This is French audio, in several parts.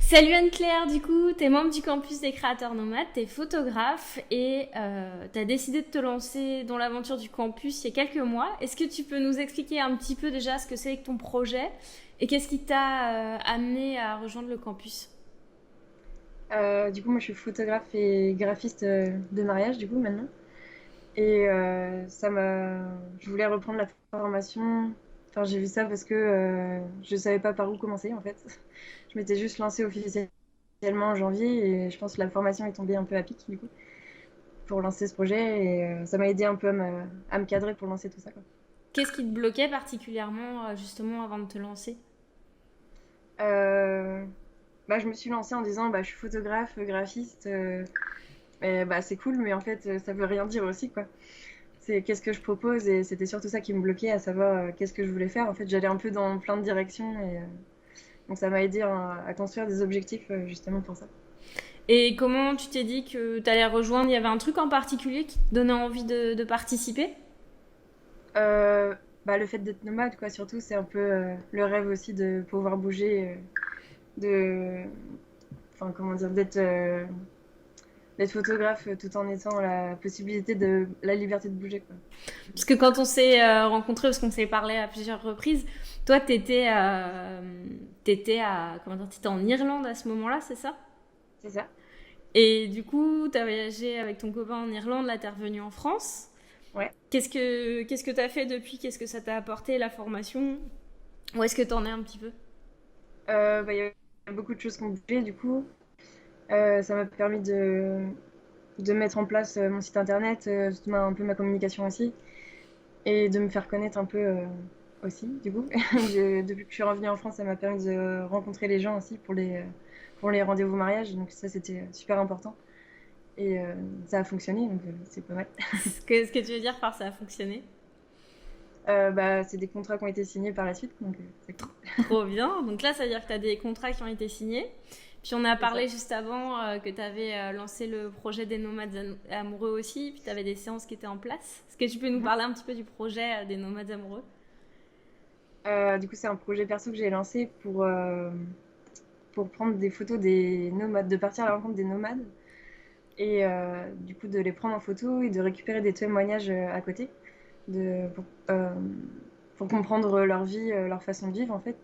Salut Anne-Claire, du coup, t'es membre du campus des créateurs nomades, t'es photographe et t'as décidé de te lancer dans l'aventure du campus il y a quelques mois. Est-ce que tu peux nous expliquer un petit peu déjà ce que c'est que ton projet et qu'est-ce qui t'a amené à rejoindre le campus? Moi, je suis photographe et graphiste de mariage, du coup, maintenant. Et je voulais reprendre la formation. Enfin, j'ai vu ça parce que je savais pas par où commencer, en fait. Je m'étais juste lancée officiellement en janvier et je pense que la formation est tombée un peu à pic, du coup, pour lancer ce projet. Et ça m'a aidé un peu à me cadrer pour lancer tout ça, quoi. Qu'est-ce qui te bloquait particulièrement justement avant de te lancer? Euh, je me suis lancée en disant, je suis photographe, graphiste. Et, c'est cool, mais en fait, ça veut rien dire aussi, quoi. C'est qu'est-ce que je propose et c'était surtout ça qui me bloquait, à savoir qu'est-ce que je voulais faire. En fait, j'allais un peu dans plein de directions et donc ça m'a aidé à construire des objectifs justement pour ça. Et comment tu t'es dit que t'allais rejoindre? Il y avait un truc en particulier qui te donnait envie de participer? Euh, le fait d'être nomade, quoi, surtout, c'est un peu le rêve aussi de pouvoir bouger, de, enfin, comment dire, d'être photographe tout en étant la possibilité de la liberté de bouger, quoi. Parce que quand on s'est rencontrés, parce qu'on s'est parlé à plusieurs reprises, toi, t'étais en Irlande à ce moment-là, c'est ça? C'est ça. Et du coup, t'as voyagé avec ton copain en Irlande, là, t'es revenu en France. Ouais. Qu'est-ce que t'as fait depuis? Qu'est-ce que ça t'a apporté, la formation? Où est-ce que t'en es un petit peu? Il y a beaucoup de choses qui ont bougé, du coup. Ça m'a permis de mettre en place mon site internet, un peu ma communication aussi, et de me faire connaître un peu aussi, du coup. Depuis que je suis revenue en France, ça m'a permis de rencontrer les gens aussi pour les rendez-vous mariage, donc ça c'était super important. Et ça a fonctionné, donc c'est pas mal. Ce que tu veux dire par ça a fonctionné? C'est des contrats qui ont été signés par la suite, donc c'est cool. Trop bien. Donc là, ça veut dire que tu as des contrats qui ont été signés. Puis on a C'est ça. parlé juste avant que tu avais lancé le projet des nomades amoureux aussi, puis tu avais des séances qui étaient en place. Est-ce que tu peux nous Mhm. parler un petit peu du projet des nomades amoureux? Du coup, c'est un projet perso que j'ai lancé pour prendre des photos des nomades, de partir à la rencontre des nomades et du coup de les prendre en photo et de récupérer des témoignages à côté de, pour comprendre leur vie, leur façon de vivre en fait.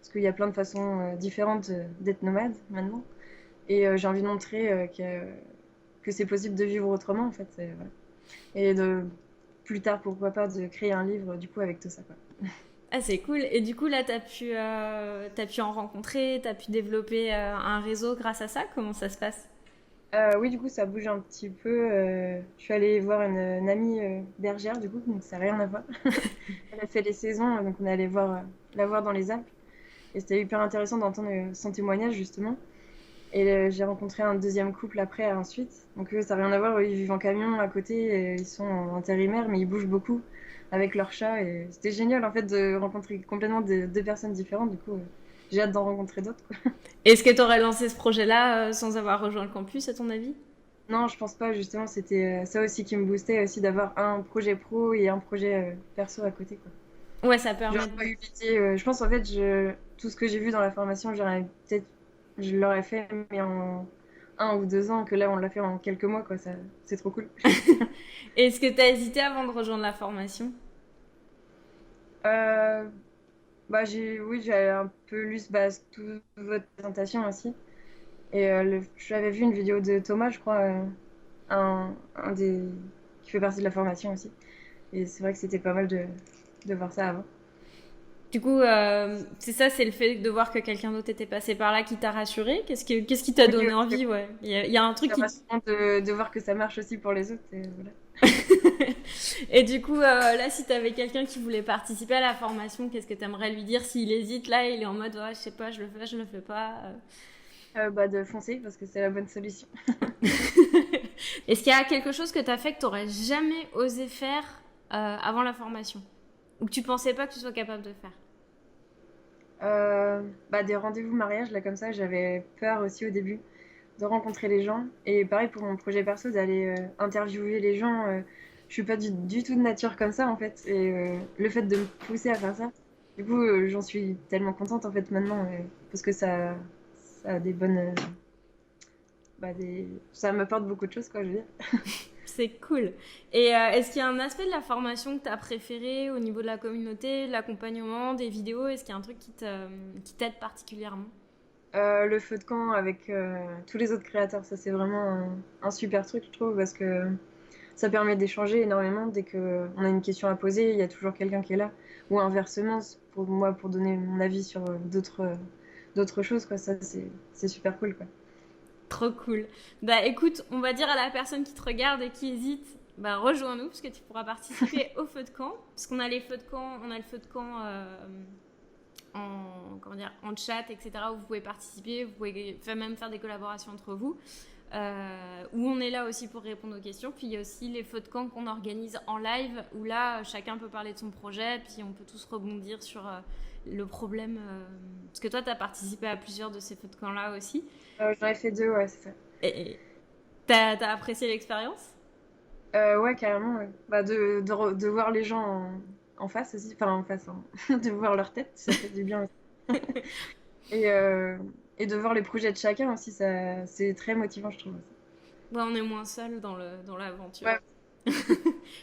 Parce qu'il y a plein de façons différentes d'être nomade maintenant. Et j'ai envie de montrer que c'est possible de vivre autrement en fait. Voilà. Et de plus tard, pourquoi pas, de créer un livre du coup avec tout ça, quoi. Ah, c'est cool. Et du coup, là, t'as pu en rencontrer, t'as pu développer un réseau grâce à ça. Comment ça se passe? Oui, du coup, ça bouge un petit peu. Je suis allée voir une amie bergère, du coup, donc ça n'a rien à voir. Elle a fait les saisons, donc on est allé la voir dans les Alpes. Et c'était hyper intéressant d'entendre son témoignage, justement. Et j'ai rencontré un deuxième couple après, ensuite. Donc eux, ça n'a rien à voir, eux, ils vivent en camion à côté, et ils sont intérimaires, mais ils bougent beaucoup avec leur chat. Et c'était génial, en fait, de rencontrer complètement deux personnes différentes. Du coup, j'ai hâte d'en rencontrer d'autres, quoi. Est-ce que t'aurais lancé ce projet-là sans avoir rejoint le campus, à ton avis? Non, je pense pas, justement, c'était ça aussi qui me boostait, aussi d'avoir un projet pro et un projet perso à côté, quoi. Ouais, ça permet J'aurais de... pas eu l'idée, je pense, en fait, tout ce que j'ai vu dans la formation, je l'aurais fait, mais en 1 ou 2 ans, que là, on l'a fait en quelques mois, quoi. C'est trop cool. Est-ce que t'as hésité avant de rejoindre la formation? Euh, oui, j'ai un peu lu toute votre présentation aussi. Et j'avais vu une vidéo de Thomas, je crois, un des qui fait partie de la formation aussi. Et c'est vrai que c'était pas mal de voir ça avant. Du coup, c'est ça, c'est le fait de voir que quelqu'un d'autre était passé par là qui t'a rassuré. Qu'est-ce qui t'a Oui, donné aussi, envie, ouais. Il y a un truc c'est qui... rassurant de voir que ça marche aussi pour les autres. Et voilà. Et du coup, là, si t'avais quelqu'un qui voulait participer à la formation, qu'est-ce que t'aimerais lui dire s'il hésite là, il est en mode, ouais, je sais pas, je le fais, je le fais pas. De foncer parce que c'est la bonne solution. Est-ce qu'il y a quelque chose que t'as fait que t'aurais jamais osé faire avant la formation? Ou que tu pensais pas que tu sois capable de faire? Des rendez-vous mariage, là, comme ça, j'avais peur aussi au début de rencontrer les gens. Et pareil pour mon projet perso, d'aller interviewer les gens. Je suis pas du tout de nature comme ça, en fait. Et le fait de me pousser à faire ça, du coup, j'en suis tellement contente, en fait, maintenant. Parce que ça a des bonnes, ça m'apporte beaucoup de choses, quoi, je veux dire. C'est cool. Et est-ce qu'il y a un aspect de la formation que tu as préféré au niveau de la communauté, de l'accompagnement, des vidéos? Est-ce qu'il y a un truc qui t'aide particulièrement? Le feu de camp avec tous les autres créateurs, ça c'est vraiment un super truc, je trouve, parce que ça permet d'échanger énormément. Dès qu'on a une question à poser, il y a toujours quelqu'un qui est là. Ou inversement, pour moi, pour donner mon avis sur d'autres choses, quoi. Ça, c'est super cool, quoi. Trop cool. Bah écoute, on va dire à la personne qui te regarde et qui hésite, bah rejoins-nous parce que tu pourras participer au feu de camp. Parce qu'on a les feux de camp, on a le feu de camp en chat, etc. où vous pouvez participer, vous pouvez même faire des collaborations entre vous. Où on est là aussi pour répondre aux questions. Puis il y a aussi les feux de camp qu'on organise en live où là chacun peut parler de son projet, puis on peut tous rebondir sur le problème. Parce que toi, tu as participé à plusieurs de ces feux de camp là aussi. J'en ai fait 2, ouais, c'est ça. Et t'as apprécié l'expérience? Ouais, carrément, ouais. De voir les gens en face aussi, enfin en face, hein. De voir leur tête, ça fait du bien aussi. Et, euh, et de voir les projets de chacun aussi, ça, c'est très motivant, je trouve. Ouais, on est moins seul dans l'aventure. Ouais.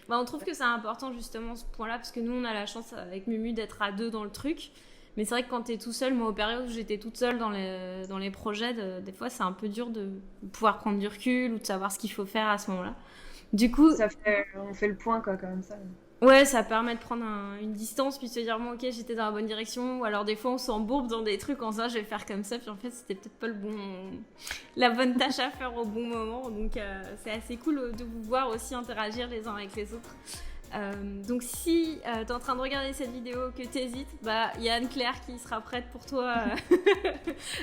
Bah, on trouve que c'est important justement ce point-là parce que nous on a la chance avec Mumu d'être à deux dans le truc. Mais c'est vrai que quand t'es tout seul, moi aux périodes où j'étais toute seule dans les projets, des fois c'est un peu dur de pouvoir prendre du recul ou de savoir ce qu'il faut faire à ce moment-là. Du coup, On fait le point, quoi, comme ça. ouais, ça permet de prendre une distance puis de se dire bon ok j'étais dans la bonne direction ou alors des fois on s'embourbe dans des trucs en se disant je vais faire comme ça puis en fait c'était peut-être pas la bonne tâche à faire au bon moment donc c'est assez cool de vous voir aussi interagir les uns avec les autres. Donc si t'es en train de regarder cette vidéo que t'hésites, bah il y a Anne-Claire qui sera prête pour toi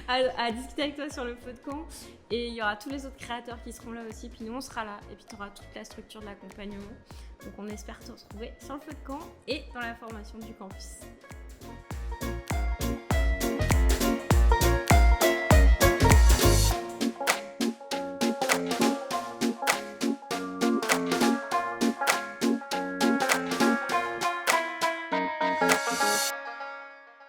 à discuter avec toi sur le feu de camp et il y aura tous les autres créateurs qui seront là aussi puis nous on sera là et puis t'auras toute la structure de l'accompagnement. Donc on espère te retrouver sur le feu de camp et dans la formation du campus.